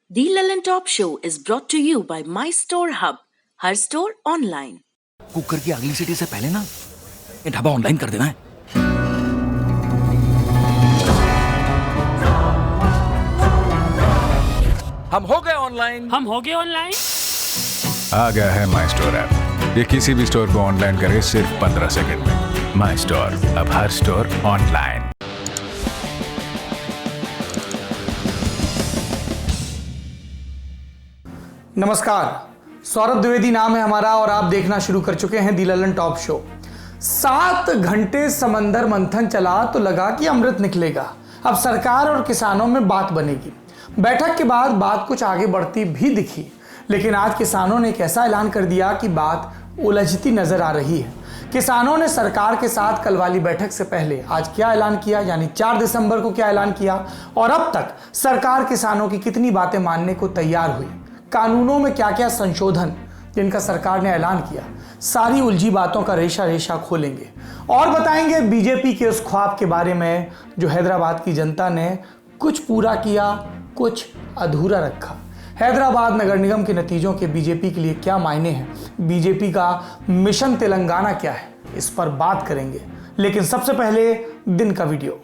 The Lillian Top Show is brought to you by My Store Hub, her store online. Cooker की अगली सीटी से पहले ना ये ढाबा ऑनलाइन कर देना है। हम हो गए ऑनलाइन। आ गया है माई स्टोर ऐप। ये किसी भी स्टोर को ऑनलाइन करे सिर्फ 15 सेकंड में। माई स्टोर, अब हर स्टोर ऑनलाइन। नमस्कार, सौरभ द्विवेदी नाम है हमारा और आप देखना शुरू कर चुके हैं दी ललन टॉप शो। 7 घंटे समंदर मंथन चला तो लगा कि अमृत निकलेगा। अब सरकार और किसानों में बात बनेगी। बैठक के बाद बात कुछ आगे बढ़ती भी दिखी, लेकिन आज किसानों ने एक ऐसा ऐलान कर दिया कि बात उलझती नजर आ रही है। किसानों ने सरकार के साथ कल वाली बैठक से पहले आज क्या ऐलान किया, यानी 4 दिसंबर को क्या ऐलान किया, और अब तक सरकार किसानों की कितनी बातें मानने को तैयार हुई, कानूनों में क्या क्या संशोधन जिनका सरकार ने ऐलान किया, सारी उलझी बातों का रेशा रेशा खोलेंगे और बताएंगे बीजेपी के उस ख्वाब के बारे में जो हैदराबाद की जनता ने कुछ पूरा किया, कुछ अधूरा रखा। हैदराबाद नगर निगम के नतीजों के बीजेपी के लिए क्या मायने हैं, बीजेपी का मिशन तेलंगाना क्या है, इस पर बात करेंगे। लेकिन सबसे पहले दिन का वीडियो।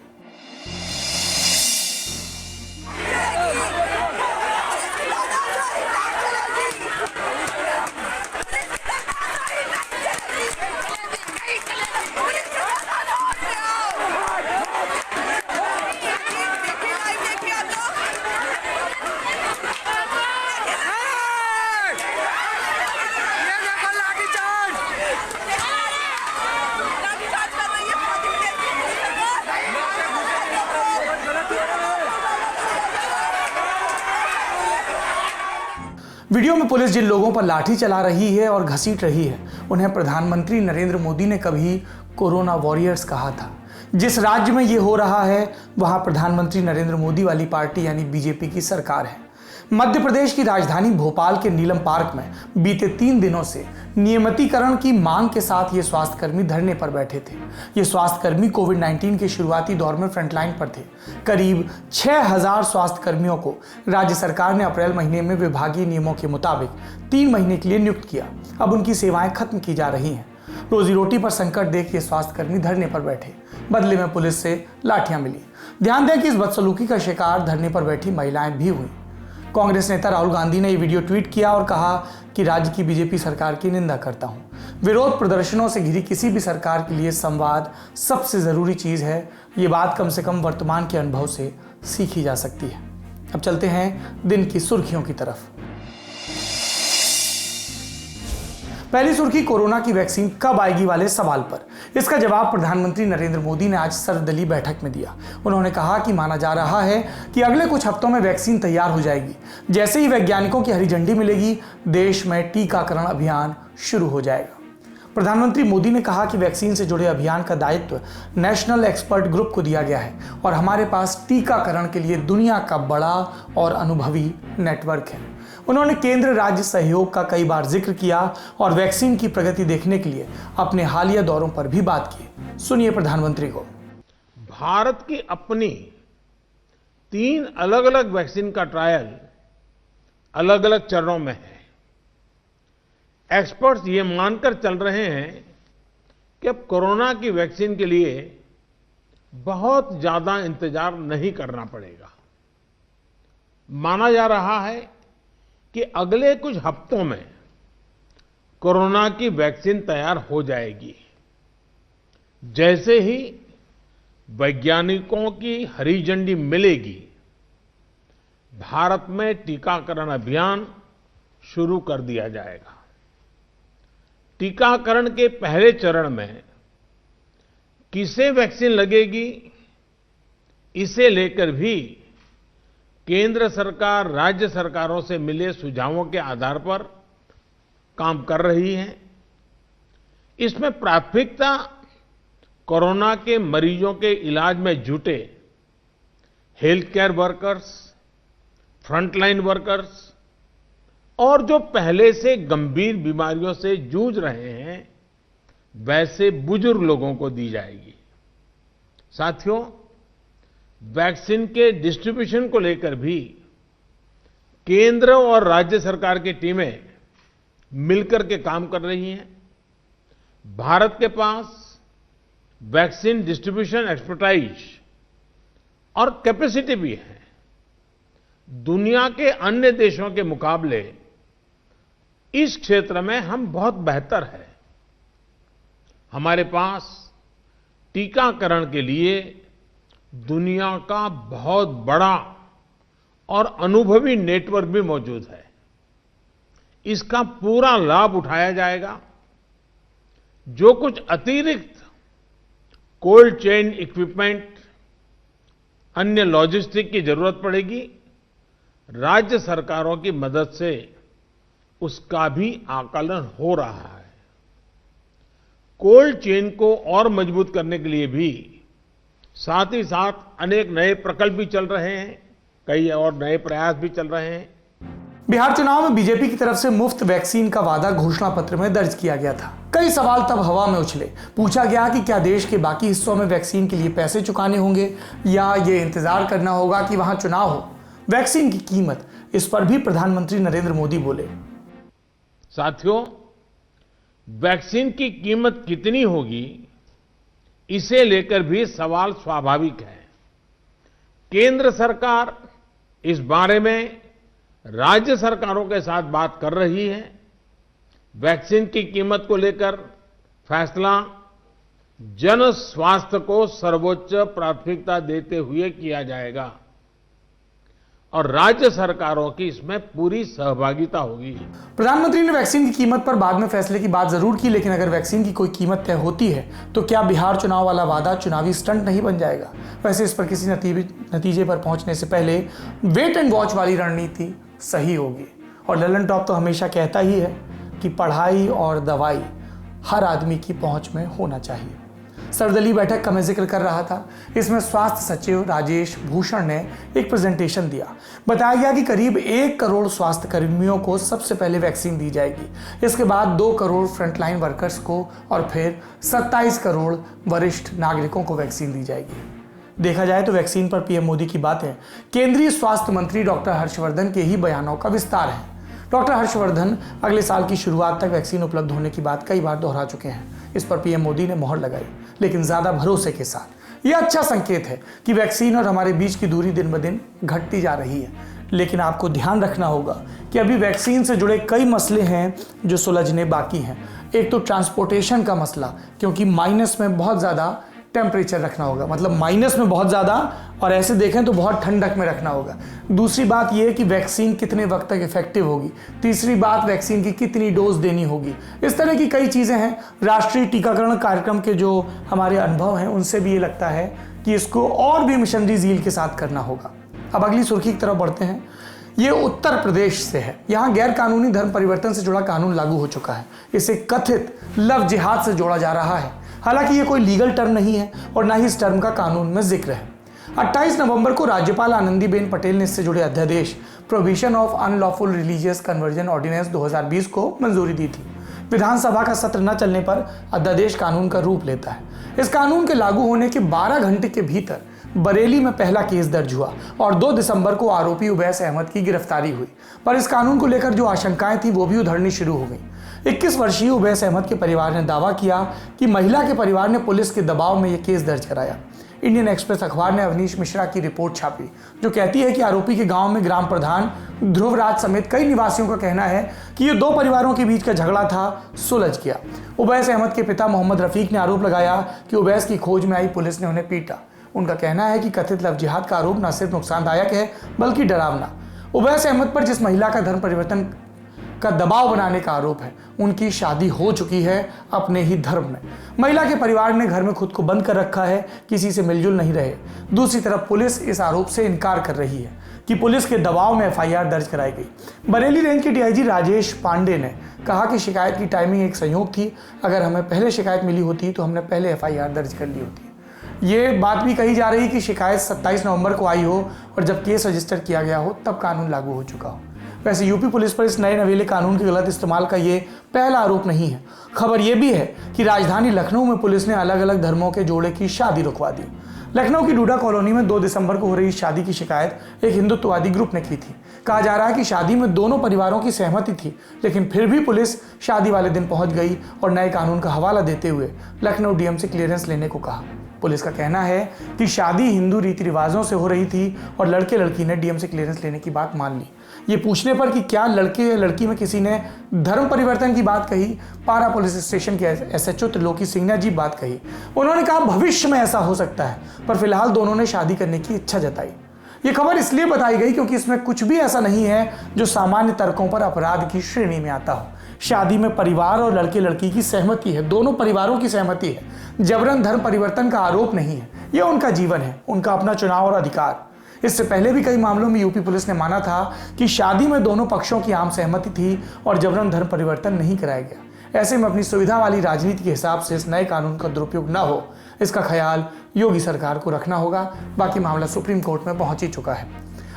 वीडियो में पुलिस जिन लोगों पर लाठी चला रही है और घसीट रही है, उन्हें प्रधानमंत्री नरेंद्र मोदी ने कभी कोरोना वॉरियर्स कहा था। जिस राज्य में ये हो रहा है वहां प्रधानमंत्री नरेंद्र मोदी वाली पार्टी यानी बीजेपी की सरकार है। मध्य प्रदेश की राजधानी भोपाल के नीलम पार्क में बीते 3 दिनों से नियमितीकरण की मांग के साथ ये स्वास्थ्यकर्मी धरने पर बैठे थे। ये स्वास्थ्यकर्मी कोविड-19 के शुरुआती दौर में फ्रंटलाइन पर थे। करीब 6000 स्वास्थ्यकर्मियों को राज्य सरकार ने अप्रैल महीने में विभागीय नियमों के मुताबिक 3 महीने के लिए नियुक्त किया। अब उनकी सेवाएं खत्म की जा रही हैं। रोजी रोटी पर संकट देख ये स्वास्थ्यकर्मी धरने पर बैठे, बदले में पुलिस से लाठियां मिली। ध्यान दें कि इस बदसलूकी का शिकार धरने पर बैठी महिलाएं भी हुई। कांग्रेस नेता राहुल गांधी ने ये वीडियो ट्वीट किया और कहा कि राज्य की बीजेपी सरकार की निंदा करता हूं। विरोध प्रदर्शनों से घिरी किसी भी सरकार के लिए संवाद सबसे जरूरी चीज है। ये बात कम से कम वर्तमान के अनुभव से सीखी जा सकती है। अब चलते हैं दिन की सुर्खियों की तरफ। पहली सुर्खी कोरोना की वैक्सीन कब आएगी वाले सवाल पर। इसका जवाब प्रधानमंत्री नरेंद्र मोदी ने आज सर्वदलीय बैठक में दिया। उन्होंने कहा कि माना जा रहा है कि अगले कुछ हफ्तों में वैक्सीन तैयार हो जाएगी। जैसे ही वैज्ञानिकों की हरी झंडी मिलेगी, देश में टीकाकरण अभियान शुरू हो जाएगा। प्रधानमंत्री मोदी ने कहा कि वैक्सीन से जुड़े अभियान का दायित्व नेशनल एक्सपर्ट ग्रुप को दिया गया है और हमारे पास टीकाकरण के लिए दुनिया का बड़ा और अनुभवी नेटवर्क है। उन्होंने केंद्र राज्य सहयोग का कई बार जिक्र किया और वैक्सीन की प्रगति देखने के लिए अपने हालिया दौरों पर भी बात की। सुनिए प्रधानमंत्री को। भारत की अपनी 3 अलग अलग वैक्सीन का ट्रायल अलग अलग चरणों में है। एक्सपर्ट्स ये मानकर चल रहे हैं कि अब कोरोना की वैक्सीन के लिए बहुत ज्यादा इंतजार नहीं करना पड़ेगा। माना जा रहा है कि अगले कुछ हफ्तों में कोरोना की वैक्सीन तैयार हो जाएगी। जैसे ही वैज्ञानिकों की हरी झंडी मिलेगी, भारत में टीकाकरण अभियान शुरू कर दिया जाएगा। टीकाकरण के पहले चरण में किसे वैक्सीन लगेगी, इसे लेकर भी केंद्र सरकार राज्य सरकारों से मिले सुझावों के आधार पर काम कर रही है। इसमें प्राथमिकता कोरोना के मरीजों के इलाज में जुटे health care workers, frontline workers और जो पहले से गंभीर बीमारियों से जूझ रहे हैं वैसे बुजुर्ग लोगों को दी जाएगी। साथियों, वैक्सीन के डिस्ट्रीब्यूशन को लेकर भी केंद्र और राज्य सरकार की टीमें मिलकर के काम कर रही हैं। भारत के पास वैक्सीन डिस्ट्रीब्यूशन एक्सपर्टाइज और कैपेसिटी भी है। दुनिया के अन्य देशों के मुकाबले इस क्षेत्र में हम बहुत बेहतर हैं। हमारे पास टीकाकरण के लिए दुनिया का बहुत बड़ा और अनुभवी नेटवर्क भी मौजूद है। इसका पूरा लाभ उठाया जाएगा। जो कुछ अतिरिक्त कोल्ड चेन इक्विपमेंट, अन्य लॉजिस्टिक की जरूरत पड़ेगी, राज्य सरकारों की मदद से उसका भी आकलन हो रहा है। कोल्ड चेन को और मजबूत करने के लिए भी साथ ही साथ अनेक नए प्रकल्प भी चल रहे हैं, कई और नए प्रयास भी चल रहे हैं। बिहार चुनाव में बीजेपी की तरफ से मुफ्त वैक्सीन का वादा घोषणा पत्र में दर्ज किया गया था। कई सवाल तब हवा में उछले। पूछा गया कि क्या देश के बाकी हिस्सों में वैक्सीन के लिए पैसे चुकाने होंगे या ये इंतजार करना होगा कि वहां चुनाव हो। वैक्सीन की कीमत, इस पर भी प्रधानमंत्री नरेंद्र मोदी बोले। साथियों, वैक्सीन की कीमत कितनी होगी, इसे लेकर भी सवाल स्वाभाविक है। केंद्र सरकार इस बारे में राज्य सरकारों के साथ बात कर रही है। वैक्सीन की कीमत को लेकर फैसला जन स्वास्थ्य को सर्वोच्च प्राथमिकता देते हुए किया जाएगा और राज्य सरकारों की इसमें पूरी सहभागिता होगी। प्रधानमंत्री ने वैक्सीन की कीमत पर बाद में फैसले की बात जरूर की, लेकिन अगर वैक्सीन की कोई कीमत तय होती है तो क्या बिहार चुनाव वाला वादा चुनावी स्टंट नहीं बन जाएगा? वैसे इस पर किसी नतीजे पर पहुंचने से पहले वेट एंड वॉच वाली रणनीति सही होगी। और ललन टॉप तो हमेशा कहता ही है कि पढ़ाई और दवाई हर आदमी की पहुंच में होना चाहिए। सर्वदलीय बैठक का मैं जिक्र कर रहा था। इसमें स्वास्थ्य सचिव राजेश भूषण ने एक प्रेजेंटेशन दिया। बताया गया कि करीब 1 करोड़ स्वास्थ्य कर्मियों को सबसे पहले वैक्सीन दी जाएगी। इसके बाद 2 करोड़ फ्रंटलाइन वर्कर्स को और फिर 27 करोड़ वरिष्ठ नागरिकों को वैक्सीन दी जाएगी। देखा जाए तो वैक्सीन पर पीएम मोदी की बातें केंद्रीय स्वास्थ्य मंत्री डॉक्टर हर्षवर्धन के ही बयानों का विस्तार है। डॉक्टर हर्षवर्धन अगले साल की शुरुआत तक वैक्सीन उपलब्ध होने की बात कई बार दोहरा चुके हैं। इस पर पीएम मोदी ने मोहर लगाई, लेकिन ज्यादा भरोसे के साथ। यह अच्छा संकेत है कि वैक्सीन और हमारे बीच की दूरी दिन ब दिन घटती जा रही है। लेकिन आपको ध्यान रखना होगा कि अभी वैक्सीन से जुड़े कई मसले हैं जो सुलझने बाकी हैं। एक तो ट्रांसपोर्टेशन का मसला, क्योंकि माइनस में बहुत ज़्यादा टेम्परेचर रखना होगा, मतलब माइनस में बहुत ज़्यादा, और ऐसे देखें तो बहुत ठंडक में रखना होगा। दूसरी बात यह कि वैक्सीन कितने वक्त तक इफेक्टिव होगी। तीसरी बात, वैक्सीन की कितनी डोज देनी होगी। इस तरह की कई चीज़ें हैं। राष्ट्रीय टीकाकरण कार्यक्रम के जो हमारे अनुभव हैं उनसे भी ये लगता है कि इसको और भी मिशनरी ज़ील के साथ करना होगा। अब अगली सुर्खी की तरफ बढ़ते हैं। ये उत्तर प्रदेश से है। यहाँ गैर कानूनी धर्म परिवर्तन से जुड़ा कानून लागू हो चुका है। इसे कथित लव जिहाद से जोड़ा जा रहा है। हालांकि ये कोई लीगल टर्म नहीं है और ना ही इस टर्म का कानून में जिक्र है। 28 नवंबर को राज्यपाल आनंदीबेन पटेल ने इससे जुड़े अध्यादेश provision of unlawful religious conversion ordinance 2020 को मंजूरी दी थी। विधानसभा का सत्र न चलने पर अध्यादेश कानून का रूप लेता है। इस कानून के लागू होने के 12 घंटे के भीतर बरेली में पहला केस दर्ज हुआ और 2 दिसंबर को आरोपी उवैस अहमद की गिरफ्तारी हुई। पर इस कानून को लेकर जो आशंकाएं थी वो भी उधड़नी शुरू हो गई। 21 वर्षीय उवैस अहमद के परिवार ने दावा किया कि महिला के परिवार ने पुलिस के दबाव में यह केस दर्ज कराया। इंडियन एक्सप्रेस अखबार ने अवनीश मिश्रा की रिपोर्ट छापी जो कहती है कि आरोपी के गांव में ग्राम प्रधान ध्रुवराज समेत कई निवासियों का कहना है कि ये 2 परिवारों के बीच का झगड़ा था, सुलझ गया। उवैस अहमद के पिता मोहम्मद रफीक ने आरोप लगाया कि उवैस की खोज में आई पुलिस ने उन्हें पीटा। उनका कहना है कि कथित लव जिहाद का आरोप न सिर्फ नुकसानदायक है बल्कि डरावना। उवैस अहमद पर जिस महिला का धर्म परिवर्तन का दबाव बनाने का आरोप है, उनकी शादी हो चुकी है अपने ही धर्म में। महिला के परिवार ने घर में खुद को बंद कर रखा है, किसी से मिलजुल नहीं रहे। दूसरी तरफ पुलिस इस आरोप से इनकार कर रही है कि पुलिस के दबाव में एफआईआर दर्ज कराई गई। बरेली रेंज के डीआईजी राजेश पांडे ने कहा कि शिकायत की टाइमिंग एक संयोग थी। अगर हमें पहले शिकायत मिली होती तो हमने पहले एफआईआर दर्ज कर ली होती। ये बात भी कही जा रही कि शिकायत 27 नवंबर को आई हो और जब केस रजिस्टर किया गया हो तब कानून लागू हो चुका हो। वैसे यूपी पुलिस पर इस नए नवेले कानून के गलत इस्तेमाल का ये पहला आरोप नहीं है। खबर ये भी है कि राजधानी लखनऊ में पुलिस ने अलग अलग धर्मों के जोड़े की शादी रुकवा दी। लखनऊ की डूडा कॉलोनी में 2 दिसंबर को हो रही शादी की शिकायत एक हिंदुत्ववादी ग्रुप ने की थी। कहा जा रहा है कि शादी में दोनों परिवारों की सहमति थी, लेकिन फिर भी पुलिस शादी वाले दिन पहुंच गई और नए कानून का हवाला देते हुए लखनऊ डीएम से क्लियरेंस लेने को कहा। पुलिस का कहना है कि शादी हिंदू रीति रिवाजों से हो रही थी और लड़के लड़की ने डीएम से क्लियरेंस लेने की बात मान ली। ये पूछने पर कि क्या लड़के या लड़की में किसी ने धर्म परिवर्तन की बात कही, पारा पुलिस स्टेशन के एसएचओ त्रिलोकी सिंह ने अजीब बात कही। उन्होंने कहा भविष्य में ऐसा हो सकता है, पर फिलहाल दोनों ने शादी करने की इच्छा जताई। ये खबर इसलिए बताई गई क्योंकि इसमें कुछ भी ऐसा नहीं है जो सामान्य तर्कों पर अपराध की श्रेणी में आता हो। शादी में परिवार और लड़के लड़की की सहमति है, दोनों परिवारों की सहमति है। जबरन धर्म परिवर्तन का आरोप नहीं है, यह उनका जीवन है, उनका अपना चुनाव और अधिकार। इससे पहले भी कई मामलों में यूपी पुलिस ने माना था कि शादी में दोनों पक्षों की आम सहमति थी और जबरन धर्म परिवर्तन नहीं कराया गया। ऐसे में अपनी सुविधा वाली राजनीति के हिसाब से इस नए कानून का दुरुपयोग न हो, इसका ख्याल योगी सरकार को रखना होगा। बाकी मामला सुप्रीम कोर्ट में पहुंच ही चुका है।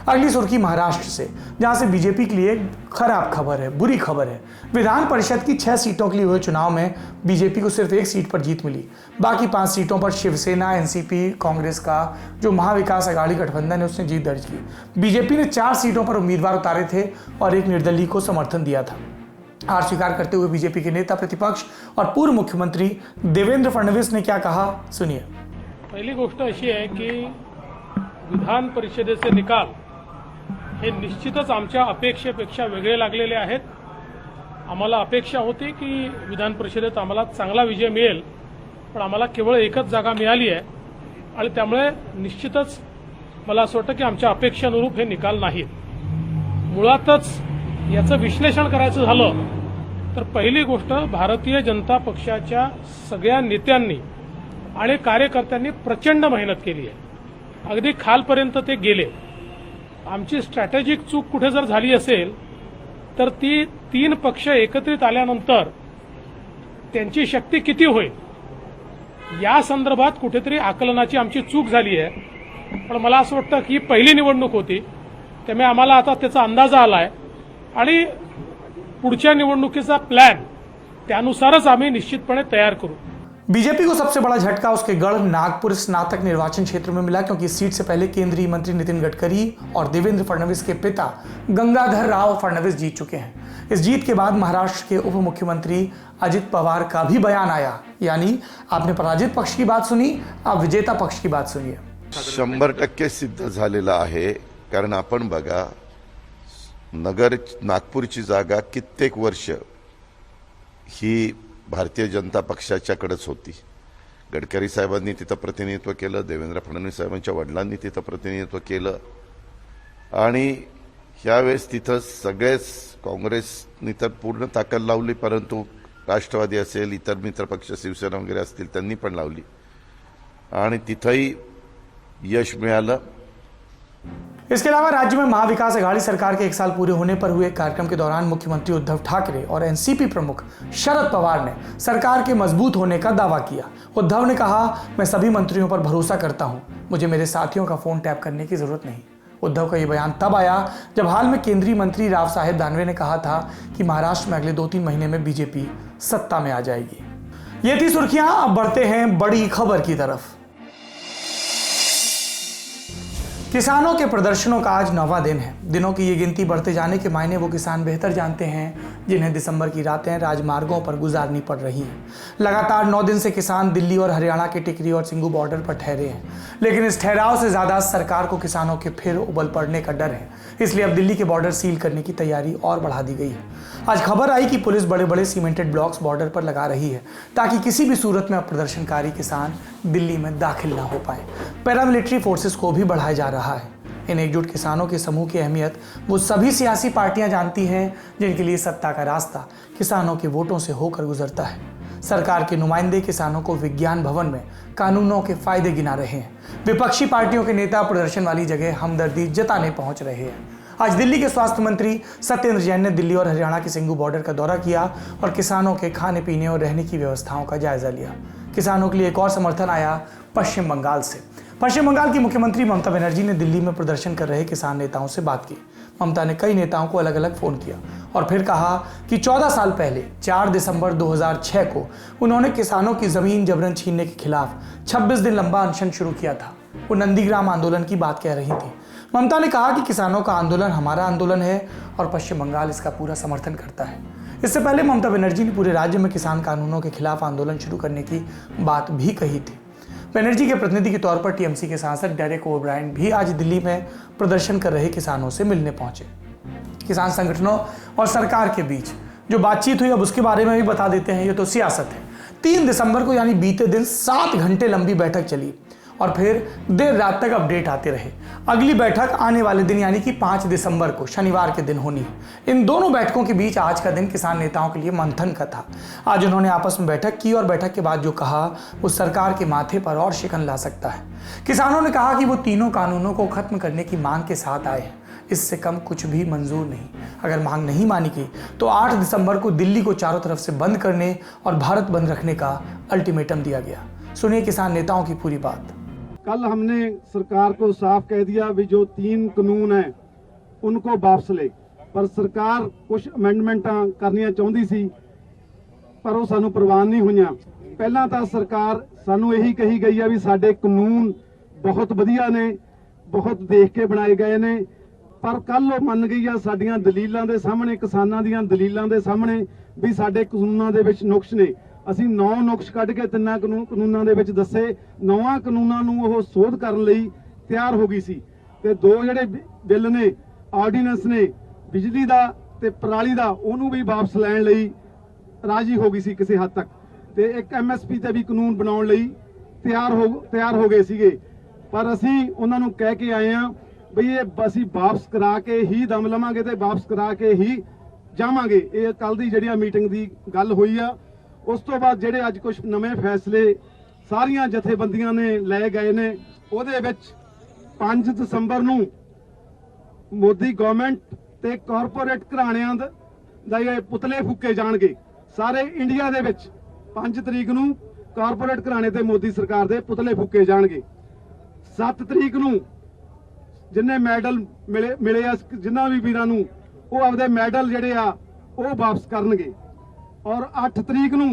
अगली सुर्खी महाराष्ट्र से, जहां से बीजेपी के लिए खराब खबर है, बुरी खबर है। विधान परिषद की 6 सीटों के लिए हुए चुनाव में बीजेपी को सिर्फ 1 सीट पर जीत मिली। बाकी 5 सीटों पर शिवसेना, एनसीपी, कांग्रेस का जो महाविकास अघाड़ी गठबंधन है उसने जीत दर्ज की। बीजेपी ने 4 सीटों पर उम्मीदवार उतारे थे और एक निर्दलीय को समर्थन दिया था। हार स्वीकार करते हुए बीजेपी के नेता प्रतिपक्ष और पूर्व मुख्यमंत्री देवेंद्र फडणवीस ने क्या कहा, सुनिए। पहिली गोष्ट अशी आहे की विधान परिषदेचे निकाल हे निश्चितच आमच्या अपेक्षेपेक्षा वेगळे लागलेले आहेत। आम्हाला अपेक्षा होती की विधान परिषदेत आम्हाला चांगला विजय मिळेल, पण आम्हाला केवळ एकच जागा मिळाली आहे आणि त्यामुळे निश्चितच मला असं वाटतं की आमच्या अपेक्षानुरूप हे निकाल नाहीत। मुळातच याचं विश्लेषण करायचं झालं तर पहिली गोष्ट भारतीय जनता पक्षाच्या सगळ्या नेत्यांनी आणि कार्यकर्त्यांनी प्रचंड मेहनत केली आहे। अगदी खालपर्यंत ते गेले। आमची स्ट्रॅटेजिक चूक कुठे जर झाली असेल तर ती 3 पक्ष एकत्रित आल्यानंतर त्यांची शक्ती किती होईल या संदर्भात कुठेतरी आकलनाची आमची चूक झाली आहे। पण मला असं वाटतं की पहिली निवडणूक होती, त्यामुळे आम्हाला आता त्याचा अंदाज आलाय आणि पुढच्या निवडणुकीचा प्लॅन त्यानुसारच आम्ही निश्चितपणे तयार करू। बीजेपी को सबसे बड़ा झटका उसके गढ़ नागपुर स्नातक निर्वाचन क्षेत्र में मिला, क्योंकि इस सीट से पहले केंद्रीय मंत्री नितिन गडकरी और देवेंद्र फडणवीस के पिता गंगाधर राव फडणवीस जीत चुके हैं। इस जीत के बाद महाराष्ट्र के उप मुख्यमंत्री अजित पवार का भी बयान आया, यानी आपने पराजित पक्ष की बात सुनी, आप विजेता पक्ष की बात सुनिए। 100% सिद्ध झालेला आहे, कारण आपण बघा नागपूरची जागा कित्येक वर्ष ही भारतीय जनता पक्षाच्याकडेच होती। गडकरी साहेबांनी तिथं प्रतिनिधित्व केलं, देवेंद्र फडणवीस साहेबांच्या वडिलांनी तिथं प्रतिनिधित्व केलं आणि यावेळेस तिथं सगळेच काँग्रेसनी तर पूर्ण ताकद लावली, परंतु राष्ट्रवादी असेल, इतर मित्र पक्ष शिवसेना वगैरे असतील त्यांनी पण लावली आणि तिथंही यश मिळालं। इसके अलावा राज्य में महाविकास अघाड़ी सरकार के 1 साल पूरे होने पर हुए कार्यक्रम के दौरान मुख्यमंत्री उद्धव ठाकरे और एनसीपी प्रमुख शरद पवार ने सरकार के मजबूत होने का दावा किया। उद्धव ने कहा, मैं सभी मंत्रियों पर भरोसा करता हूं, मुझे मेरे साथियों का फोन टैप करने की जरूरत नहीं। उद्धव का यह बयान तब आया जब हाल में केंद्रीय मंत्री राव साहेब दानवे ने कहा था कि महाराष्ट्र में अगले 2-3 महीने में बीजेपी सत्ता में आ जाएगी। ये थी सुर्खियां। अब बढ़ते हैं बड़ी खबर की तरफ। किसानों के प्रदर्शनों का आज 9वां दिन है। दिनों की ये गिनती बढ़ते जाने के मायने वो किसान बेहतर जानते हैं, जिन्हें दिसंबर की रातें राजमार्गों पर गुजारनी पड़ रही हैं। लगातार 9 दिन से किसान दिल्ली और हरियाणा के टिकरी और सिंगू बॉर्डर पर ठहरे हैं, लेकिन इस ठहराव से ज़्यादा सरकार को किसानों के फिर उबल पड़ने का डर है। इसलिए अब दिल्ली के बॉर्डर सील करने की तैयारी और बढ़ा दी गई है। आज खबर आई कि पुलिस बड़े बड़े सीमेंटेड ब्लॉक्स बॉर्डर पर लगा रही है, ताकि किसी भी सूरत में अब प्रदर्शनकारी किसान दिल्ली में दाखिल ना हो पाए। पैरामिलिट्री फोर्सेस को भी बढ़ाया जा रहा है। इन एकजुट किसानों के समूह की अहमियत वो सभी सियासी पार्टियां जानती हैं, जिनके लिए सत्ता का रास्ता किसानों के वोटों से होकर गुजरता है। सरकार के नुमाइंदे किसानों को विज्ञान भवन में कानूनों के फायदे गिना रहे हैं। विपक्षी पार्टियों के नेता प्रदर्शन वाली जगह हमदर्दी जताने पहुंच रहे हैं। आज दिल्ली के स्वास्थ्य मंत्री सत्येंद्र जैन ने दिल्ली और हरियाणा के सिंगू बॉर्डर का दौरा किया और किसानों के खाने पीने और रहने की व्यवस्थाओं का जायजा लिया। किसानों के लिए एक और समर्थन आया पश्चिम बंगाल से। पश्चिम बंगाल की मुख्यमंत्री ममता बनर्जी ने दिल्ली में प्रदर्शन कर रहे किसान नेताओं से बात की। ममता ने कई नेताओं को अलग अलग फोन किया और फिर कहा कि 14 साल पहले 4 दिसंबर 2006 को उन्होंने किसानों की जमीन जबरन छीनने के खिलाफ 26 दिन लंबा अनशन शुरू किया था। वो नंदीग्राम आंदोलन की बात कह रही थी। ममता ने कहा कि किसानों का आंदोलन हमारा आंदोलन है और पश्चिम बंगाल इसका पूरा समर्थन करता है। इससे पहले ममता बनर्जी ने पूरे राज्य में किसान कानूनों के खिलाफ आंदोलन शुरू करने की बात भी कही थी। बनर्जी के प्रतिनिधि के तौर पर टीएमसी के सांसद डेरेक ओब्रायन भी आज दिल्ली में प्रदर्शन कर रहे किसानों से मिलने पहुंचे। किसान संगठनों और सरकार के बीच जो बातचीत हुई अब उसके बारे में भी बता देते हैं। ये तो सियासत है। 3 दिसंबर को यानी बीते दिन 7 घंटे लंबी बैठक चली और फिर देर रात तक अपडेट आते रहे। अगली बैठक आने वाले दिन यानी कि 5 दिसंबर को शनिवार के दिन होनी है। इन दोनों बैठकों के बीच आज का दिन किसान नेताओं के लिए मंथन का था। आज उन्होंने आपस में बैठक की और बैठक के बाद जो कहा वो सरकार के माथे पर और शिकन ला सकता है। किसानों ने कहा कि वो तीनों कानूनों को खत्म करने की मांग के साथ आए हैं। इससे कम कुछ भी मंजूर नहीं। अगर मांग नहीं मानी गई तो 8 दिसंबर को दिल्ली को चारों तरफ से बंद करने और भारत बंद रखने का अल्टीमेटम दिया गया। सुनिए किसान नेताओं की पूरी बात। कल हमने सरकार को साफ कह दिया भी जो 3 कानून हैं उनको वापस ले, पर सरकार कुछ अमेंडमेंट करनियां चाहती सी पर वो सानू प्रवान नहीं हुई। पहला तो सरकार सानू यही कही गई है भी साडे कानून बहुत वधिया ने, बहुत देख के बनाए गए ने, पर कल वो मन गई है साडियां दलीलां दे सामने, किसानां दीयां दलीलां दे सामने भी साडे कानूनां दे विच नुक्स ने। ਅਸੀਂ 9 ਨੁਕਸ ਕੱਢ ਕੇ 3 ਕਾਨੂੰਨਾਂ ਦੇ ਵਿੱਚ ਦੱਸੇ। 9 ਕਾਨੂੰਨਾਂ ਨੂੰ ਉਹ ਸੋਧ ਕਰਨ ਲਈ ਤਿਆਰ ਹੋ ਗਈ ਸੀ ਤੇ 2 ਜਿਹੜੇ ਬਿੱਲ ਨੇ ਆਰਡੀਨੈਂਸ ਨੇ ਬਿਜਲੀ ਦਾ ਤੇ ਪਰਾਲੀ ਦਾ ਉਹਨੂੰ ਵੀ ਵਾਪਸ ਲੈਣ ਲਈ ਰਾਜੀ ਹੋ ਗਈ ਸੀ ਕਿਸੇ ਹੱਦ ਤੱਕ ਤੇ ਇੱਕ ਐਮਐਸਪੀ ਤੇ ਵੀ ਕਾਨੂੰਨ ਬਣਾਉਣ ਲਈ ਤਿਆਰ ਹੋ ਗਏ ਸੀਗੇ। ਪਰ ਅਸੀਂ ਉਹਨਾਂ ਨੂੰ ਕਹਿ ਕੇ ਆਏ ਆ ਬਈ ਇਹ ਅਸੀਂ ਵਾਪਸ ਕਰਾ ਕੇ ਹੀ ਦਮ ਲਵਾਂਗੇ ਤੇ ਵਾਪਸ ਕਰਾ ਕੇ ਹੀ ਜਾਵਾਂਗੇ। ਇਹ ਕੱਲ ਦੀ ਜਿਹੜੀ ਮੀਟਿੰਗ ਦੀ ਗੱਲ ਹੋਈ ਆ। ਉਸ ਤੋਂ ਬਾਅਦ ਜਿਹੜੇ ਅੱਜ ਕੁਝ ਨਵੇਂ ਫੈਸਲੇ ਸਾਰੀਆਂ ਜਥੇਬੰਦੀਆਂ ਨੇ ਲਏ ਗਏ ਨੇ ਉਹਦੇ ਵਿੱਚ 5 ਦਸੰਬਰ ਨੂੰ ਮੋਦੀ ਗਵਰਨਮੈਂਟ ਤੇ ਕਾਰਪੋਰੇਟ ਘਰਾਣਿਆਂ ਦਾ ਇਹ ਪੁਤਲੇ ਫੂਕੇ ਜਾਣਗੇ। ਸਾਰੇ ਇੰਡੀਆ ਦੇ ਵਿੱਚ 5 ਤਰੀਕ ਨੂੰ ਕਾਰਪੋਰੇਟ ਘਰਾਣੇ ਤੇ ਮੋਦੀ ਸਰਕਾਰ ਦੇ ਪੁਤਲੇ ਫੂਕੇ ਜਾਣਗੇ। 7 ਤਰੀਕ ਨੂੰ ਜਿੰਨੇ ਮੈਡਲ ਮਿਲੇ ਆ ਜਿਨ੍ਹਾਂ ਵੀ ਵੀਰਾਂ ਨੂੰ ਉਹ ਆਪਦੇ ਮੈਡਲ ਜਿਹੜੇ ਆ ਉਹ ਵਾਪਸ ਕਰਨਗੇ। और 8 तरीक ਨੂੰ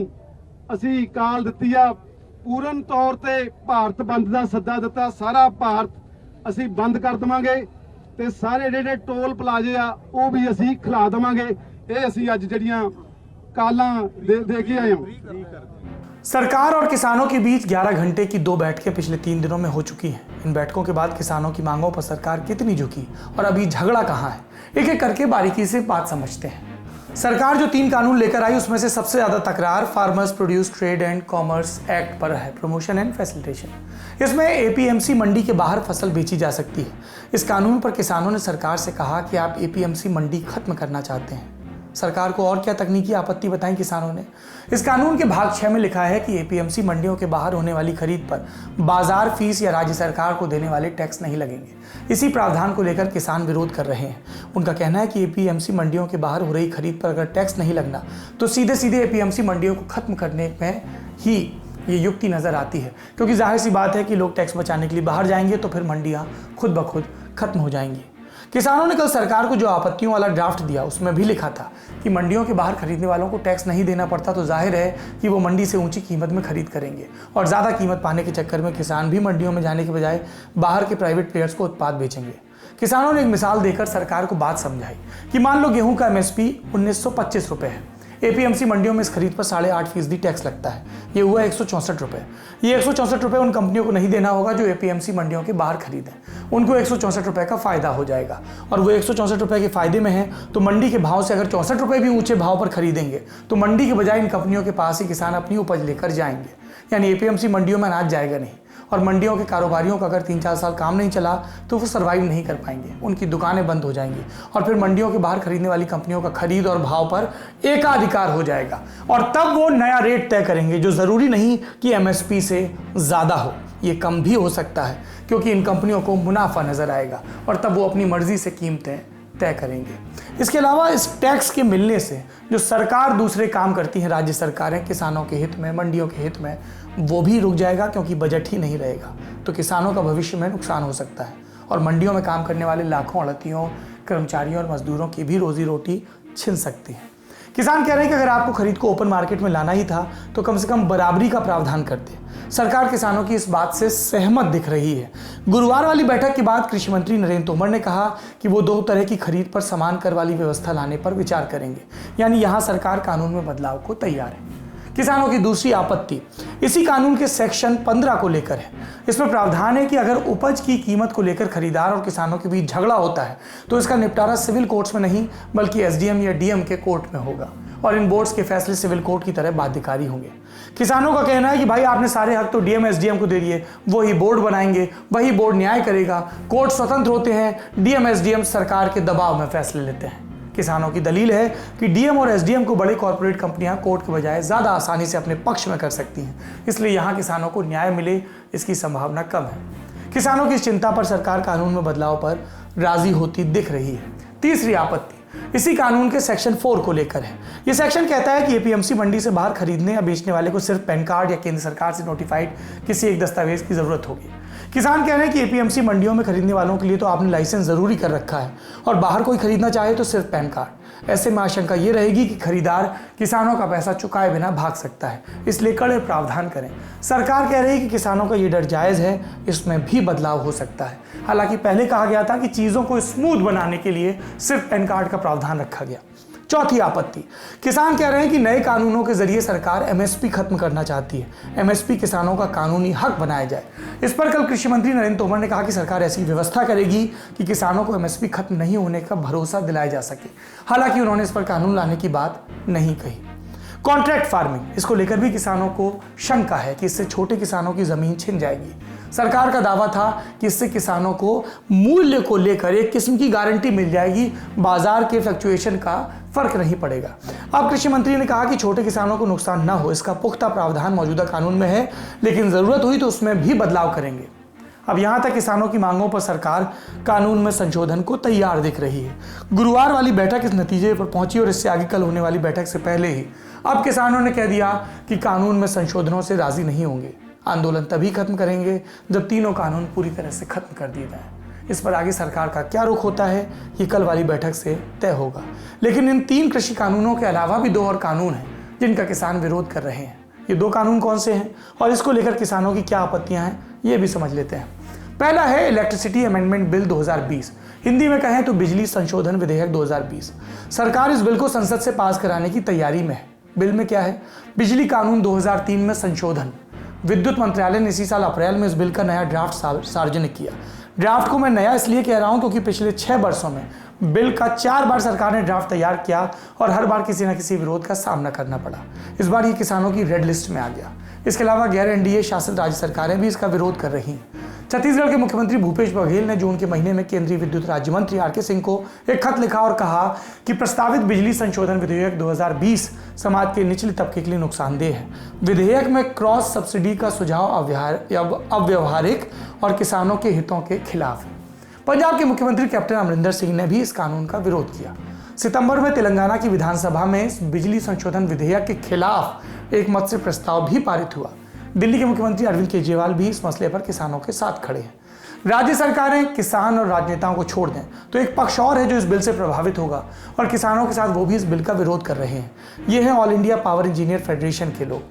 ਅਸੀਂ ਕਾਲ ਦਿੱਤੀ ਆ ਪੂਰਨ ਤੌਰ ਤੇ ਭਾਰਤ ਬੰਦ ਦਾ ਸੱਦਾ ਦਿੱਤਾ। ਸਾਰਾ ਭਾਰਤ ਅਸੀਂ ਬੰਦ ਕਰ ਦਵਾਂਗੇ ਤੇ ਸਾਰੇ ਜਿਹੜੇ ਟੋਲ ਪਲਾਜ਼ੇ ਆ ਉਹ ਵੀ ਅਸੀਂ ਖਿਲਾ ਦਵਾਂਗੇ। ਇਹ ਅਸੀਂ ਅੱਜ ਜਿਹੜੀਆਂ ਕਾਲਾਂ ਦੇ ਕੇ ਆਏ ਹਾਂ। सरकार और किसानों के बीच 11 घंटे की 2 बैठकें पिछले 3 दिनों में हो चुकी हैं। इन बैठकों के बाद किसानों की मांगों पर सरकार कितनी झुकी और अभी झगड़ा कहाँ है, एक एक करके बारीकी से बात समझते हैं। सरकार जो 3 कानून लेकर आई उसमें से सबसे ज़्यादा तकरार farmers produce trade and commerce act पर है, प्रमोशन एंड फैसिलिटेशन। इसमें एपीएमसी मंडी के बाहर फसल बेची जा सकती है। इस कानून पर किसानों ने सरकार से कहा कि आप एपीएमसी मंडी खत्म करना चाहते हैं। सरकार को और क्या तकनीकी आपत्ति बताई किसानों ने। इस कानून के भाग 6 में लिखा है कि एपीएमसी मंडियों के बाहर होने वाली खरीद पर बाजार फीस या राज्य सरकार को देने वाले टैक्स नहीं लगेंगे। इसी प्रावधान को लेकर किसान विरोध कर रहे हैं। उनका कहना है कि एपीएमसी मंडियों के बाहर हो रही खरीद पर अगर टैक्स नहीं लगना तो सीधे सीधे एपीएमसी मंडियों को खत्म करने में ही ये युक्ति नजर आती है, क्योंकि जाहिर सी बात है कि लोग टैक्स बचाने के लिए बाहर जाएंगे तो फिर मंडियां खुद ब खुद खत्म हो जाएंगी। किसानों ने कल सरकार को जो आपत्तियों वाला ड्राफ्ट दिया उसमें भी लिखा था कि मंडियों के बाहर खरीदने वालों को टैक्स नहीं देना पड़ता तो जाहिर है कि वो मंडी से ऊंची कीमत में खरीद करेंगे और ज़्यादा कीमत पाने के चक्कर में किसान भी मंडियों में जाने के बजाय बाहर के प्राइवेट प्लेयर्स को उत्पाद बेचेंगे। किसानों ने एक मिसाल देकर सरकार को बात समझाई कि मान लो गेहूं का एमएसपी 1925 रुपये है। एपीएमसी मंडियों में इस खरीद पर 8.5% टैक्स लगता है। ये हुआ 164 रुपये। ये 164 रुपये उन कंपनियों को नहीं देना होगा जो एपीएमसी मंडियों के बाहर खरीदें। उनको 164 रुपये का फायदा हो जाएगा और वो 164 रुपये के फायदे में है तो मंडी के भाव से अगर 64 रुपये भी ऊंचे भाव पर खरीदेंगे तो मंडी के बजाय इन कंपनियों के पास ही किसान अपनी उपज लेकर जाएंगे। यानी एपीएमसी मंडियों में अनाज जाएगा नहीं और मंडियों के कारोबारियों का अगर 3-4 साल काम नहीं चला तो वो सर्वाइव नहीं कर पाएंगे, उनकी दुकानें बंद हो जाएंगी और फिर मंडियों के बाहर खरीदने वाली कंपनियों का खरीद और भाव पर एकाधिकार हो जाएगा और तब वो नया रेट तय करेंगे जो ज़रूरी नहीं कि एमएसपी से ज़्यादा हो, ये कम भी हो सकता है क्योंकि इन कंपनियों को मुनाफा नज़र आएगा और तब वो अपनी मर्जी से कीमतें तय करेंगे। इसके अलावा इस टैक्स के मिलने से जो सरकार दूसरे काम करती हैं, राज्य सरकारें किसानों के हित में, मंडियों के हित में, वो भी रुक जाएगा क्योंकि बजट ही नहीं रहेगा तो किसानों का भविष्य में नुकसान हो सकता है और मंडियों में काम करने वाले लाखों अड़तियों, कर्मचारियों और मजदूरों की भी रोजी रोटी छिन सकती है। किसान कह रहे हैं कि अगर आपको खरीद को ओपन मार्केट में लाना ही था तो कम से कम बराबरी का प्रावधान करते। सरकार किसानों की इस बात से सहमत दिख रही है। गुरुवार वाली बैठक के बाद कृषि मंत्री नरेंद्र तोमर ने कहा कि वो 2 तरह की खरीद पर समान कर वाली व्यवस्था लाने पर विचार करेंगे, यानी यहां सरकार कानून में बदलाव को तैयार है। किसानों की दूसरी आपत्ति इसी कानून के सेक्शन 15 को लेकर है। इसमें प्रावधान है कि अगर उपज की कीमत को लेकर खरीदार और किसानों के बीच झगड़ा होता है तो इसका निपटारा सिविल कोर्ट्स में नहीं बल्कि एसडीएम या डीएम के कोर्ट में होगा और इन बोर्ड्स के फैसले सिविल कोर्ट की तरह बाध्यकारी होंगे। किसानों का कहना है कि भाई आपने सारे हक तो डीएम एसडीएम को दे दिए, वही बोर्ड बनाएंगे, वही बोर्ड न्याय करेगा, कोर्ट स्वतंत्र होते हैं, डीएम एसडीएम सरकार के दबाव में फैसले लेते हैं। किसानों की दलील है कि डीएम और एसडीएम को बड़ी कॉर्पोरेट कंपनियां कोर्ट के बजाय ज़्यादा आसानी से अपने पक्ष में कर सकती हैं, इसलिए यहां किसानों को न्याय मिले इसकी संभावना कम है। किसानों की इस चिंता पर सरकार कानून में बदलाव पर राजी होती दिख रही है। तीसरी आपत्ति इसी कानून के सेक्शन 4 को लेकर है। यह सेक्शन कहता है कि एपीएमसी मंडी से बाहर खरीदने या बेचने वाले को सिर्फ पैन कार्ड या केंद्र सरकार से नोटिफाइड किसी एक दस्तावेज की जरूरत होगी। किसान कह रहे हैं कि एपीएमसी मंडियों में खरीदने वालों के लिए तो आपने लाइसेंस जरूरी कर रखा है और बाहर कोई खरीदना चाहे तो सिर्फ पैन कार्ड। ऐसे में आशंका ये रहेगी कि खरीदार किसानों का पैसा चुकाए बिना भाग सकता है, इसलिए कड़े प्रावधान करें। सरकार कह रही है कि किसानों का ये डर जायज़ है, इसमें भी बदलाव हो सकता है। हालांकि पहले कहा गया था कि चीज़ों को स्मूथ बनाने के लिए सिर्फ पैन कार्ड का प्रावधान रखा गया। चौथी आपत्ति किसान कह रहे हैं कि नए कानूनों के जरिए सरकार एमएसपी खत्म करना चाहती है। एमएसपी किसानों का कानूनी हक बनाया जाए। इस पर कल कृषि मंत्री नरेंद्र तोमर ने कहा कि सरकार ऐसी व्यवस्था करेगी कि किसानों को एमएसपी खत्म नहीं होने का भरोसा दिलाया जा सके। हालांकि उन्होंने इस पर कानून लाने की बात नहीं कही। कॉन्ट्रैक्ट फार्मिंग, इसको लेकर भी किसानों को शंका है कि इससे छोटे किसानों की जमीन छिन जाएगी। सरकार का दावा था कि इससे किसानों को मूल्य को लेकर एक किस्म की गारंटी मिल जाएगी, बाजार के फ्लक्चुएशन का फर्क नहीं पड़ेगा। अब कृषि मंत्री ने कहा कि छोटे किसानों को नुकसान ना हो, इसका पुख्ता प्रावधान मौजूदा कानून में है, लेकिन जरूरत हुई तो उसमें भी बदलाव करेंगे। अब यहां तक किसानों की मांगों पर सरकार कानून में संशोधन को तैयार दिख रही है। गुरुवार वाली बैठक इस नतीजे पर पहुंची और इससे आगे कल होने वाली बैठक से पहले ही अब किसानों ने कह दिया कि कानून में संशोधनों से राजी नहीं होंगे। आंदोलन तभी खत्म करेंगे जब तीनों कानून पूरी तरह से खत्म कर दिए जाएं। इस पर आगे सरकार का क्या रुख होता है ये कल वाली बैठक से तय होगा। लेकिन इन 3 कृषि कानूनों के अलावा भी 2 और कानून हैं जिनका किसान विरोध कर रहे हैं। ये 2 कानून कौन से हैं और इसको लेकर किसानों की क्या आपत्तियां हैं ये भी समझ लेते हैं। पहला है इलेक्ट्रिसिटी अमेंडमेंट बिल 2020, हिंदी में कहें तो बिजली संशोधन विधेयक 2020। सरकार इस बिल को संसद से पास कराने की तैयारी में है। बिल में क्या है? बिजली कानून 2003 में संशोधन। विद्युत मंत्रालय ने इसी साल अप्रैल में इस बिल का नया ड्राफ्ट सार्वजनिक किया। ड्राफ्ट को मैं नया इसलिए कह रहा हूं क्योंकि पिछले 6 वर्षों में बिल का 4 बार सरकार ने ड्राफ्ट तैयार किया और हर बार किसी न किसी विरोध का सामना करना पड़ा। इस बार ये किसानों की रेड लिस्ट में आ गया। इसके अलावा गैर एनडीए शासित राज्य सरकारें भी इसका विरोध कर रही हैं। छत्तीसगढ़ के मुख्यमंत्री भूपेश बघेल ने जून के महीने में केंद्रीय विद्युत राज्य मंत्री आरके सिंह को एक खत लिखा और कहा कि प्रस्तावित बिजली संशोधन विधेयक 2020 समाज के निचले तबके के लिए नुकसानदेह है। विधेयक में क्रॉस सब्सिडी का सुझाव अव्यवहारिक और किसानों के हितों के खिलाफ है। पंजाब के मुख्यमंत्री कैप्टन अमरिंदर सिंह ने भी इस कानून का विरोध किया। सितंबर में तेलंगाना की विधानसभा में इस बिजली संशोधन विधेयक के खिलाफ एक मत से प्रस्ताव भी पारित हुआ। दिल्ली के मुख्यमंत्री अरविंद केजरीवाल भी इस मसले पर किसानों के साथ खड़े हैं। राज्य सरकारें किसान और राजनेताओं को छोड़ दें तो एक पक्ष और है जो इस बिल से प्रभावित होगा और किसानों के साथ वो भी इस बिल का विरोध कर रहे हैं। ये हैं all India power engineer federation के लोग।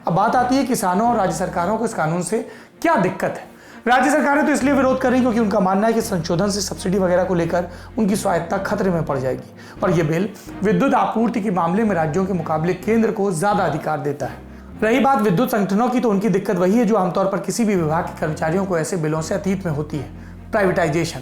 अब बात आती है किसानों और राज्य सरकारों को इस कानून से क्या दिक्कत है। राज्य सरकारें तो इसलिए विरोध कर रही क्योंकि उनका मानना है कि संशोधन से सब्सिडी वगैरह को लेकर उनकी स्वायत्तता खतरे में पड़ जाएगी और यह बिल विद्युत आपूर्ति के मामले में राज्यों के मुकाबले केंद्र को ज्यादा अधिकार देता है। रही बात विद्युत संगठनों की, तो उनकी दिक्कत वही है जो आमतौर पर किसी भी विभाग के कर्मचारियों को ऐसे बिलों से अतीत में होती है, प्राइवेटाइजेशन।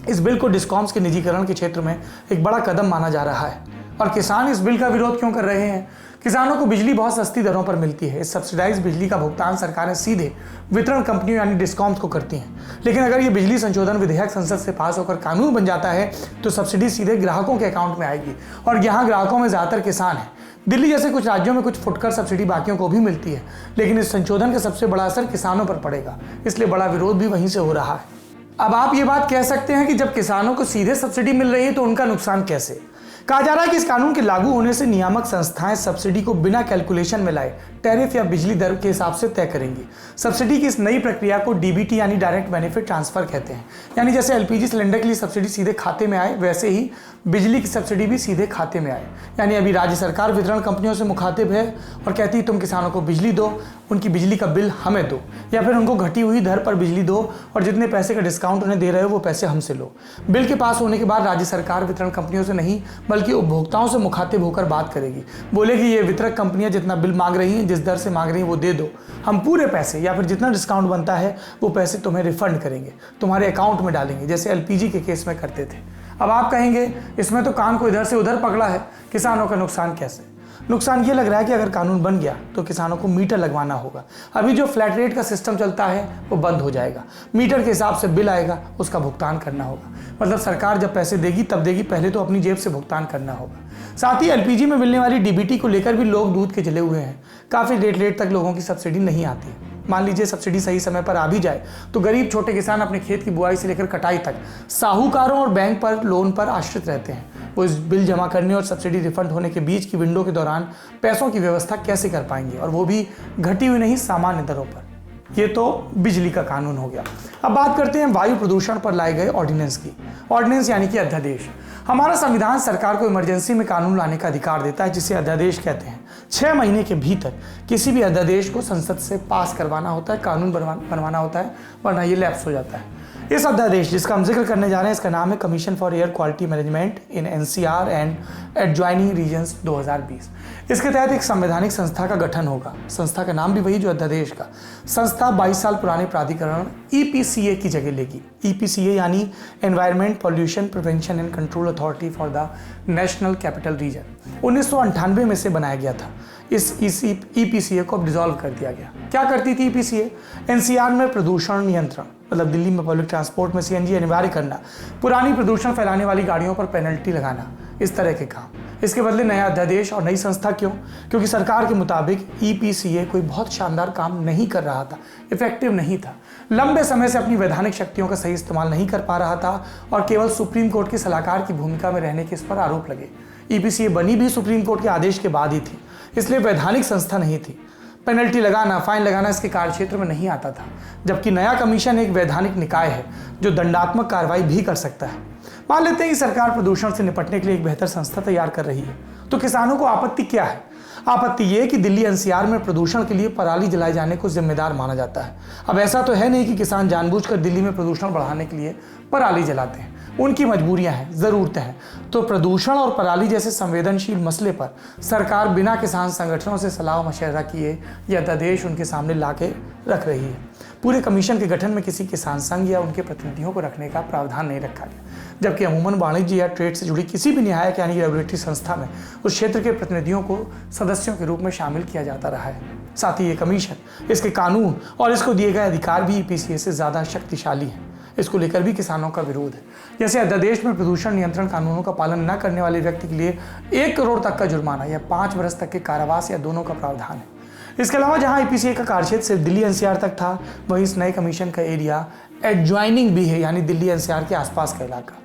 इस बिल को डिस्कॉम्स के निजीकरण के क्षेत्र में एक बड़ा कदम माना जा रहा है। और किसान इस बिल का विरोध क्यों कर रहे हैं? किसानों को बिजली बहुत सस्ती दरों पर मिलती है। इस सब्सिडाइज्ड बिजली का भुगतान सरकारें सीधे वितरण कंपनियों यानी डिस्कॉम्स को करती हैं। लेकिन अगर ये बिजली संशोधन विधेयक संसद से पास होकर कानून बन जाता है तो सब्सिडी सीधे ग्राहकों के अकाउंट में आएगी और यहाँ ग्राहकों में ज्यादातर किसान हैं। दिल्ली जैसे कुछ राज्यों में कुछ फुटकर सब्सिडी बाकियों को भी मिलती है, लेकिन इस संशोधन का सबसे बड़ा असर किसानों पर पड़ेगा, इसलिए बड़ा विरोध भी वहीं से हो रहा है। अब आप ये बात कह सकते हैं कि जब किसानों को सीधे सब्सिडी मिल रही है तो उनका नुकसान कैसे? कहा जा रहा है कि इस कानून के लागू होने से नियामक संस्थाएं सब्सिडी को बिना कैलकुलेशन में लाए टैरिफ या बिजली दर के हिसाब से तय करेंगी। सब्सिडी की इस नई प्रक्रिया को डीबीटी यानी डायरेक्ट बेनिफिट ट्रांसफर कहते हैं। यानी जैसे एलपीजी सिलेंडर के लिए सब्सिडी सीधे खाते में आए, वैसे ही बिजली की सब्सिडी भी सीधे खाते में आए। यानी अभी राज्य सरकार वितरण कंपनियों से मुखातिब है और कहती है तुम किसानों को बिजली दो, उनकी बिजली का बिल हमें दो, या फिर उनको घटी हुई दर पर बिजली दो और जितने पैसे का डिस्काउंट उन्हें दे रहे हो वो पैसे हमसे लो। बिल के पास होने के बाद राज्य सरकार वितरण कंपनियों से नहीं बल्कि उपभोक्ताओं से मुखातिब होकर बात करेगी। बोलेगी ये वितरक कंपनियां जितना बिल मांग रही हैं, जिस दर से मांग रही हैं वो दे दो, हम पूरे पैसे या फिर जितना डिस्काउंट बनता है वो पैसे तुम्हें रिफंड करेंगे, तुम्हारे अकाउंट में डालेंगे, जैसे एलपीजी के केस में करते थे। अब आप कहेंगे इसमें तो कान को इधर से उधर पकड़ा है, किसानों का नुकसान कैसे? नुकसान ये लग रहा है कि अगर कानून बन गया तो किसानों को मीटर लगवाना होगा। अभी जो फ्लैट रेट का सिस्टम चलता है वो बंद हो जाएगा, मीटर के हिसाब से बिल आएगा, उसका भुगतान करना होगा। मतलब सरकार जब पैसे देगी तब देगी, पहले तो अपनी जेब से भुगतान करना होगा। साथ ही एलपीजी में मिलने वाली डीबीटी को लेकर भी लोग दूध के जले हुए हैं। काफ़ी लेट तक लोगों की सब्सिडी नहीं आती। मान लीजिए सब्सिडी सही समय पर आ भी जाए तो गरीब छोटे किसान अपने खेत की बुआई से लेकर कटाई तक साहूकारों और बैंक पर लोन पर आश्रित रहते हैं। वो इस बिल जमा करने और सब्सिडी रिफंड होने के बीच की विंडो के दौरान पैसों की व्यवस्था कैसे कर पाएंगे, और वो भी घटी हुई नहीं, सामान्य दरों पर। ये तो बिजली का कानून हो गया। अब बात करते हैं वायु प्रदूषण पर लाए गए ऑर्डिनेंस की। ऑर्डिनेंस यानी कि अध्यादेश। हमारा संविधान सरकार को इमरजेंसी में कानून लाने का अधिकार देता है, जिसे अध्यादेश कहते हैं। 6 महीने के भीतर किसी भी अध्यादेश को संसद से पास करवाना होता है, कानून बनवाना होता है, वरना ये लैप्स हो जाता है। इस अध्यादेश जिसका हम जिक्र करने जा रहे हैं, इसका नाम है commission for air quality management in NCR and adjoining regions 2020। इसके तहत एक संवैधानिक संस्था का गठन होगा। संस्था का नाम भी वही जो अध्यादेश का। संस्था 22 साल पुराने प्राधिकरण ईपीसीए की जगह लेगी। ईपीसीए यानी environment pollution prevention and control authority for the national capital region. 1998 में से बनाया गया था। इस ईपीसीए को अब डिसॉल्व कर दिया गया। क्या करती थी ईपीसीए? एनसीआर में प्रदूषण नियंत्रण, मतलब दिल्ली में पब्लिक ट्रांसपोर्ट में सीएनजी अनिवार्य करना, पुरानी प्रदूषण फैलाने वाली गाड़ियों पर पेनल्टी लगाना, इस तरह के काम। इसके बदले नया अध्यादेश और नई संस्था क्यों? क्योंकि सरकार के मुताबिक ईपीसीए कोई बहुत शानदार काम नहीं कर रहा था, इफेक्टिव नहीं था, लंबे समय से अपनी वैधानिक शक्तियों का सही इस्तेमाल नहीं कर पा रहा था और केवल सुप्रीम कोर्ट के सलाहकार की भूमिका में रहने के इस पर आरोप लगे। ईपीसीए बनी भी सुप्रीम कोर्ट के आदेश के बाद ही थी, इसलिए वैधानिक संस्था नहीं थी। पेनल्टी लगाना, फाइन लगाना इसके कार्यक्षेत्र में नहीं आता था। जबकि नया कमीशन एक वैधानिक निकाय है जो दंडात्मक कार्रवाई भी कर सकता है। मान लेते हैं कि सरकार प्रदूषण से निपटने के लिए एक बेहतर संस्था तैयार कर रही है, तो किसानों को आपत्ति क्या है? आपत्ति ये कि दिल्ली एनसीआर में प्रदूषण के लिए पराली जलाए जाने को जिम्मेदार माना जाता है। अब ऐसा तो है नहीं कि किसान जानबूझकर दिल्ली में प्रदूषण बढ़ाने के लिए पराली जलाते हैं, उनकी मजबूरियां हैं, ज़रूरतें हैं। तो प्रदूषण और पराली जैसे संवेदनशील मसले पर सरकार बिना किसान संगठनों से सलाह मशवरा किए यह अध्यादेश उनके सामने ला के रख रही है। पूरे कमीशन के गठन में किसी किसान संघ या उनके प्रतिनिधियों को रखने का प्रावधान नहीं रखा गया, जबकि अमूमन वाणिज्य या ट्रेड से जुड़ी किसी भी नियामक यानी रेगुलेटरी संस्था में उस क्षेत्र के प्रतिनिधियों को सदस्यों के रूप में शामिल किया जाता रहा है। साथ ही ये कमीशन, इसके कानून और इसको दिए गए अधिकार भी ईपीसीए से ज़्यादा शक्तिशाली हैं। इसको लेकर भी किसानों का विरोध है। जैसे अध्यादेश में प्रदूषण नियंत्रण कानूनों का पालन न करने वाले व्यक्ति के लिए 1 करोड़ तक का जुर्माना या 5 वर्ष तक के कारावास या दोनों का प्रावधान है। इसके अलावा जहां ईपीसीए का कार्यक्षेत्र सिर्फ दिल्ली एनसीआर तक था, वहीं इस नए कमीशन का एरिया एडजॉइनिंग भी है, यानी दिल्ली एनसीआर के आसपास का इलाका।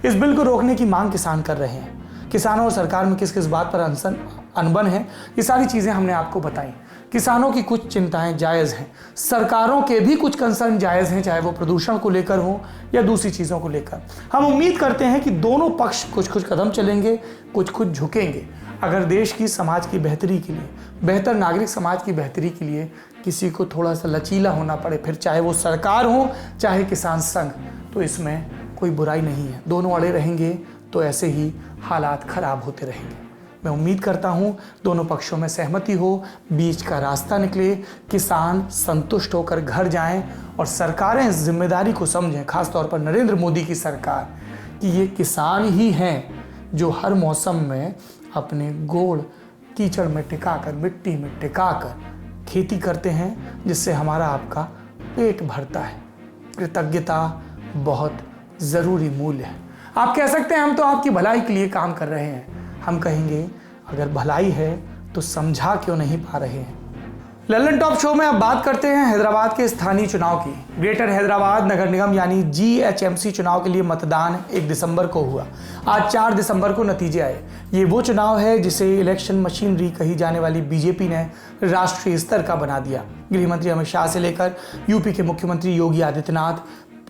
इस बिल को रोकने की मांग किसान कर रहे हैं। किसानों और सरकार में किस किस बात पर अनबन है, ये सारी चीज़ें हमने आपको बताई। किसानों की कुछ चिंताएं जायज़ हैं, सरकारों के भी कुछ कंसर्न जायज़ हैं, चाहे वो प्रदूषण को लेकर हो या दूसरी चीज़ों को लेकर। हम उम्मीद करते हैं कि दोनों पक्ष कुछ कदम चलेंगे, कुछ झुकेंगे। अगर देश की समाज की बेहतरी के लिए, बेहतर नागरिक समाज की बेहतरी के लिए किसी को थोड़ा सा लचीला होना पड़े, फिर चाहे वो सरकार हो चाहे किसान संघ, तो इसमें कोई बुराई नहीं है। दोनों अड़े रहेंगे तो ऐसे ही हालात खराब होते रहेंगे। मैं उम्मीद करता हूँ दोनों पक्षों में सहमति हो, बीच का रास्ता निकले, किसान संतुष्ट होकर घर जाएं और सरकारें इस जिम्मेदारी को समझें, खासतौर पर नरेंद्र मोदी की सरकार, कि ये किसान ही हैं जो हर मौसम में अपने गोड़ कीचड़ में टिकाकर, मिट्टी में टिकाकर खेती करते हैं, जिससे हमारा आपका पेट भरता है। कृतज्ञता बहुत ज़रूरी मूल्य है। आप कह सकते हैं हम तो आपकी भलाई के लिए काम कर रहे हैं। हम कहेंगे अगर भलाई है तो समझा क्यों नहीं पा रहे हैं। लल्लन टॉप शो में अब बात करते हैं हैदराबाद के स्थानीय चुनाव की। ग्रेटर हैदराबाद नगर निगम यानी GHMC चुनाव के लिए मतदान 1 दिसंबर को हुआ। आज 4 दिसंबर को नतीजे आए। ये वो चुनाव है जिसे इलेक्शन मशीनरी कही जाने वाली बीजेपी ने राष्ट्रीय स्तर का बना दिया। गृह मंत्री अमित शाह से लेकर यूपी के मुख्यमंत्री योगी आदित्यनाथ,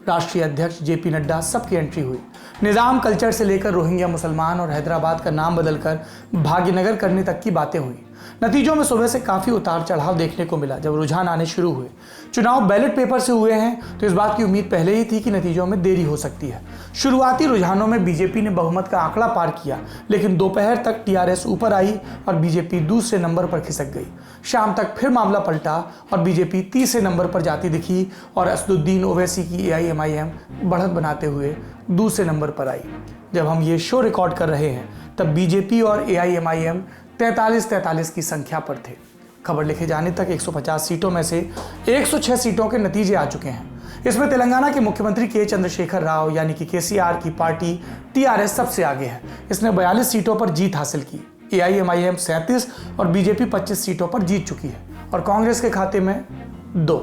राष्ट्रीय अध्यक्ष JP नड्डा सबकी एंट्री हुई। निजाम कल्चर से लेकर रोहिंग्या मुसलमान और हैदराबाद का नाम बदलकर भाग्यनगर करने तक की बातें हुई। नतीजों में सुबह से काफी उतार चढ़ाव देखने को मिला। जब रुझान आने शुरू हुए, चुनाव बैलेट पेपर से हुए हैं तो इस बात की उम्मीद पहले ही थी कि नतीजों में देरी हो सकती है। शुरुआती रुझानों में बीजेपी ने बहुमत का आंकड़ा पार किया, लेकिन दोपहर तक TRS ऊपर आई और बीजेपी दूसरे नंबर पर खिसक गई। शाम तक फिर मामला पलटा और बीजेपी तीसरे नंबर पर जाती दिखी और असदुद्दीन ओवैसी की AIMIM बढ़त बनाते हुए दूसरे नंबर पर आई। जब हम ये शो रिकॉर्ड कर रहे हैं तब बीजेपी और AIMIM 43 की संख्या पर थे। खबर लिखे जाने तक 150 सीटों में से 106 सीटों के नतीजे आ चुके हैं। इसमें तेलंगाना के मुख्यमंत्री K चंद्रशेखर राव यानी कि KCR की पार्टी TRS सबसे आगे है। इसने 42 सीटों पर जीत हासिल की। AIMIM 37 और बीजेपी 25 सीटों पर जीत चुकी है और कांग्रेस के खाते में 2।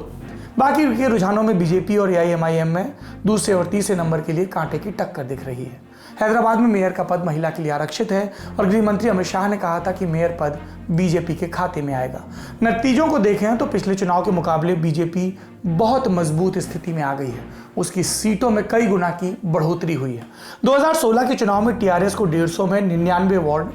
बाकी के रुझानों में बीजेपी और AIMIM में दूसरे और तीसरे नंबर के लिए कांटे की टक्कर दिख रही है। हैदराबाद में मेयर का पद महिला के लिए आरक्षित है और गृह मंत्री अमित शाह ने कहा था कि मेयर पद बीजेपी के खाते में आएगा। नतीजों को देखें तो पिछले चुनाव के मुकाबले बीजेपी बहुत मजबूत स्थिति में आ गई है। उसकी सीटों में कई गुना की बढ़ोतरी हुई है। 2016 के चुनाव में TRS को 150 में 99 वार्ड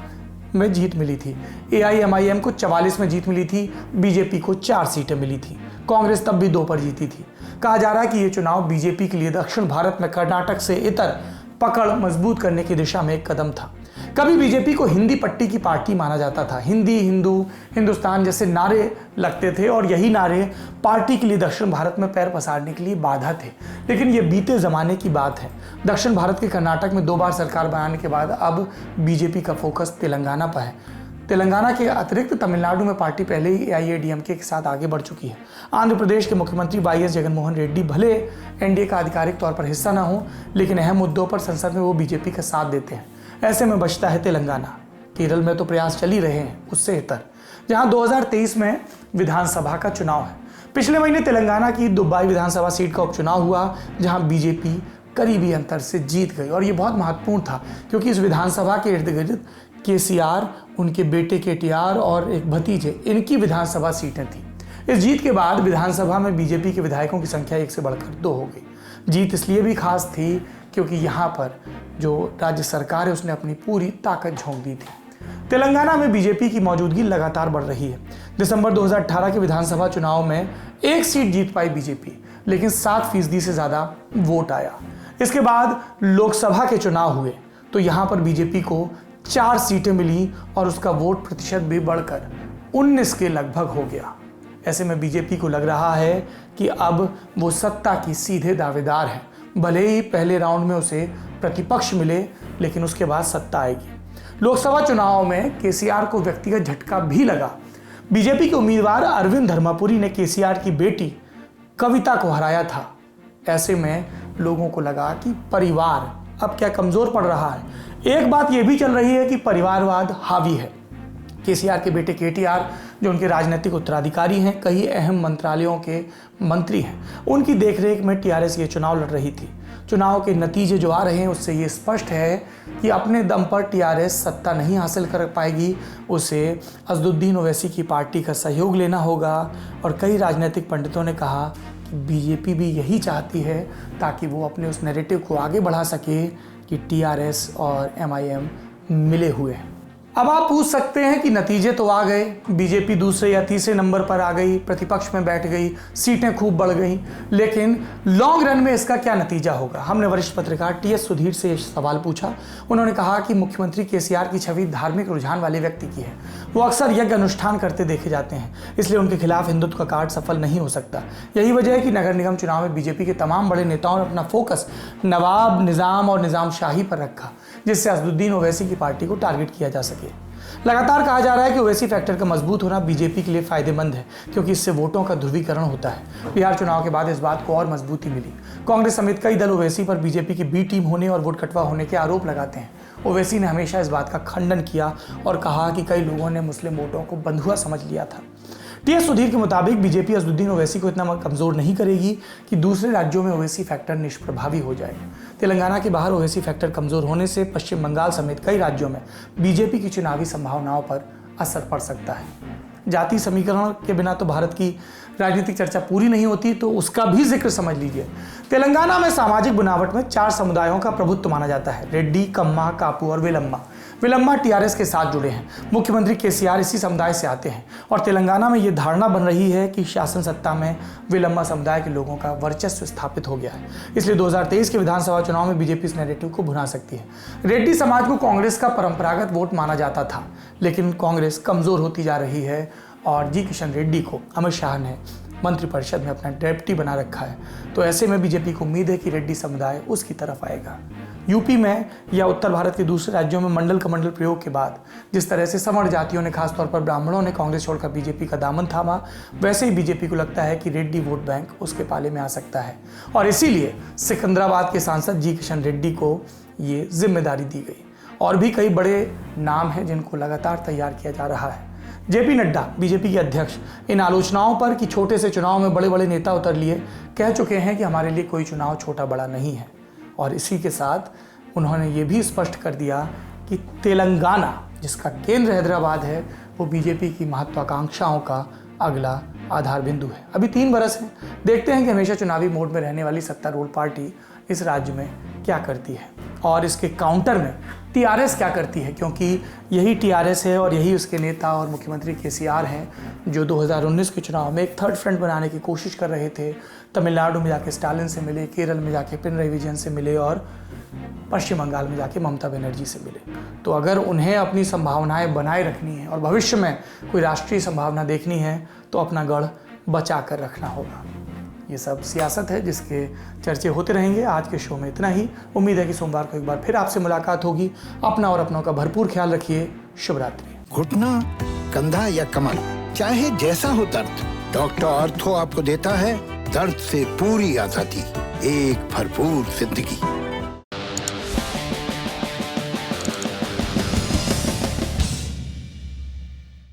में जीत मिली थी। AIMIM को 44 में जीत मिली थी। बीजेपी को 4 सीटें मिली थी। कांग्रेस तब भी 2 पर जीती थी। कहा जा रहा है कि यह चुनाव बीजेपी के लिए दक्षिण भारत में कर्नाटक से इतर पकड़ मजबूत करने की दिशा में एक कदम था। कभी बीजेपी को हिंदी पट्टी की पार्टी माना जाता था। हिंदी, हिंदू, हिंदुस्तान जैसे नारे लगते थे और यही नारे पार्टी के लिए दक्षिण भारत में पैर पसारने के लिए बाधा थे। लेकिन ये बीते जमाने की बात है। दक्षिण भारत के कर्नाटक में 2 बार सरकार बनाने के बाद अब बीजेपी का फोकस तेलंगाना पर है। तेलंगाना के अतिरिक्त तमिलनाडु में पार्टी पहले ही AIADMK के साथ आगे बढ़ चुकी है। आंध्र प्रदेश के मुख्यमंत्री YS जगनमोहन रेड्डी भले NDA का आधिकारिक तौर पर हिस्सा न हो, लेकिन अहम मुद्दों पर संसद में वो बीजेपी का साथ देते हैं। ऐसे में बचता है तेलंगाना। केरल में तो प्रयास चल ही रहे हैं उससे इतर, जहां 2023 में विधानसभा का चुनाव है। पिछले महीने तेलंगाना की दुब्बाई विधानसभा सीट का उपचुनाव हुआ, जहां बीजेपी करीबी अंतर से जीत गई और ये बहुत महत्वपूर्ण था क्योंकि इस विधानसभा के इर्द गिर्द KCR, उनके बेटे KTR और एक भतीजे, इनकी विधानसभा सीटें थी। इस जीत के बाद विधानसभा में बीजेपी के विधायकों की संख्या 1 से बढ़कर 2 हो गई। जीत इसलिए भी खास थी क्योंकि यहाँ पर जो राज्य सरकार है उसने अपनी पूरी ताकत झोंक दी थी। तेलंगाना में बीजेपी की मौजूदगी लगातार बढ़ रही है। दिसंबर 2018 के विधानसभा चुनाव में 1 सीट जीत पाई बीजेपी, लेकिन 7% से ज़्यादा वोट आया। इसके बाद लोकसभा के चुनाव हुए तो यहाँ पर बीजेपी को 4 सीटें मिली और उसका वोट प्रतिशत भी बढ़कर 19 के लगभग हो गया। ऐसे में बीजेपी को लग रहा है कि अब वो सत्ता की सीधे दावेदार है। भले ही पहले राउंड में उसे प्रतिपक्ष मिले, लेकिन उसके बाद सत्ता आएगी। लोकसभा चुनाव में KCR को व्यक्तिगत झटका भी लगा। बीजेपी के उम्मीदवार अरविंद धर्मापुरी ने KCR की बेटी कविता को हराया था। ऐसे में लोगों को लगा कि परिवार अब क्या कमजोर पड़ रहा है। एक बात यह भी चल रही है कि परिवारवाद हावी है। KCR के बेटे KTR, जो उनके राजनीतिक उत्तराधिकारी हैं, कई अहम मंत्रालयों के मंत्री हैं, उनकी देखरेख में TRS ये चुनाव लड़ रही थी। चुनाव के नतीजे जो आ रहे हैं उससे ये स्पष्ट है कि अपने दम पर TRS सत्ता नहीं हासिल कर पाएगी। उसे असदुद्दीन ओवैसी की पार्टी का सहयोग लेना होगा और कई राजनीतिक पंडितों ने कहा कि बीजेपी भी यही चाहती है ताकि वो अपने उस नैरेटिव को आगे बढ़ा सके कि TRS और MIM मिले हुए हैं। अब आप पूछ सकते हैं कि नतीजे तो आ गए, बीजेपी दूसरे या तीसरे नंबर पर आ गई, प्रतिपक्ष में बैठ गई, सीटें खूब बढ़ गई, लेकिन लॉन्ग रन में इसका क्या नतीजा होगा। हमने वरिष्ठ पत्रकार TS सुधीर से ये सवाल पूछा। उन्होंने कहा कि मुख्यमंत्री KCR की छवि धार्मिक रुझान वाले व्यक्ति की है। वो अक्सर यज्ञ अनुष्ठान करते देखे जाते हैं, इसलिए उनके खिलाफ हिंदुत्व का कार्ड सफल नहीं हो सकता। यही वजह है कि नगर निगम चुनाव में बीजेपी के तमाम बड़े नेताओं ने अपना फोकस नवाब, निजाम और निजाम शाही पर रखा, जिससे असदुद्दीन ओवैसी की पार्टी को टारगेट किया जा सके। लगातार कहा जा रहा है कि ओवैसी फैक्टर का मजबूत होना बीजेपी के लिए फायदेमंद है, क्योंकि इससे वोटों का ध्रुवीकरण होता है। बिहार चुनाव के बाद इस बात को और मजबूती मिली। कांग्रेस समेत कई दल ओवैसी पर बीजेपी की बी टीम होने और वोट कटवा होने के आरोप लगाते हैं। ओवैसी ने हमेशा इस बात का खंडन किया और कहा कि कई लोगों ने मुस्लिम वोटों को बंधुआ समझ लिया था। टीएस सुधीर के मुताबिक बीजेपी असदुद्दीन ओवैसी को इतना कमजोर नहीं करेगी कि दूसरे राज्यों में ओवैसी फैक्टर निष्प्रभावी हो जाए। तेलंगाना के बाहर ओवैसी फैक्टर कमजोर होने से पश्चिम बंगाल समेत कई राज्यों में बीजेपी की चुनावी संभावनाओं पर असर पड़ सकता है। जाति समीकरण के बिना तो भारत की राजनीतिक चर्चा पूरी नहीं होती, तो उसका भी जिक्र समझ लीजिए। तेलंगाना में सामाजिक बनावट में 4 समुदायों का प्रभुत्व माना जाता है: रेड्डी, कम्मा, कापू और वेलम्मा। वेलम्मा टीआरएस के साथ जुड़े हैं। मुख्यमंत्री केसीआर इसी समुदाय से आते हैं और तेलंगाना में यह धारणा बन रही है कि शासन सत्ता में वेलम्मा समुदाय के लोगों का वर्चस्व स्थापित हो गया है। इसलिए 2023 के विधानसभा चुनाव में बीजेपी इस नैरेटिव को भुना सकती है। रेड्डी समाज को कांग्रेस का परंपरागत वोट माना जाता था, लेकिन कांग्रेस कमजोर होती जा रही है और जी किशन रेड्डी को अमित शाह ने मंत्रिपरिषद में अपना डेप्यूटी बना रखा है। तो ऐसे में बीजेपी को उम्मीद है कि रेड्डी समुदाय उसकी तरफ आएगा। यूपी में या उत्तर भारत के दूसरे राज्यों में मंडल कमंडल प्रयोग के बाद जिस तरह से सवर्ण जातियों ने, खासतौर पर ब्राह्मणों ने कांग्रेस छोड़कर बीजेपी का दामन थामा, वैसे ही बीजेपी को लगता है कि रेड्डी वोट बैंक उसके पाले में आ सकता है और इसीलिए सिकंदराबाद के सांसद जी किशन रेड्डी को ये जिम्मेदारी दी गई। और भी कई बड़े नाम हैं जिनको लगातार तैयार किया जा रहा है। जेपी नड्डा, बीजेपी के अध्यक्ष, इन आलोचनाओं पर कि छोटे से चुनाव में बड़े बड़े नेता उतर लिए, कह चुके हैं कि हमारे लिए कोई चुनाव छोटा बड़ा नहीं है। और इसी के साथ उन्होंने ये भी स्पष्ट कर दिया कि तेलंगाना, जिसका केंद्र हैदराबाद है, वो बीजेपी की महत्वाकांक्षाओं का अगला आधार बिंदु है। अभी 3 बरस हैं, देखते हैं कि हमेशा चुनावी मोड में रहने वाली सत्तारूढ़ पार्टी इस राज्य में क्या करती है और इसके काउंटर में टीआरएस क्या करती है, क्योंकि यही टीआरएस है और यही उसके नेता और मुख्यमंत्री केसीआर हैं जो 2019 के चुनाव में एक थर्ड फ्रंट बनाने की कोशिश कर रहे थे। तमिलनाडु में जाके स्टालिन से मिले, केरल में जाके पिनराई विजयन से मिले और पश्चिम बंगाल में जाके ममता बनर्जी से मिले। तो अगर उन्हें अपनी संभावनाएं बनाए रखनी है और भविष्य में कोई राष्ट्रीय संभावना देखनी है तो अपना गढ़ बचा कर रखना होगा। ये सब सियासत है जिसके चर्चे होते रहेंगे। आज के शो में इतना ही। उम्मीद है कि सोमवार को एक बार फिर आपसे मुलाकात होगी। अपना और अपनों का भरपूर ख्याल रखिए। शुभ रात्रि। घुटना, कंधा या कमर, चाहे जैसा हो दर्द, डॉक्टर ऑर्थो आपको देता है दर्द से पूरी आजादी, एक भरपूर जिंदगी।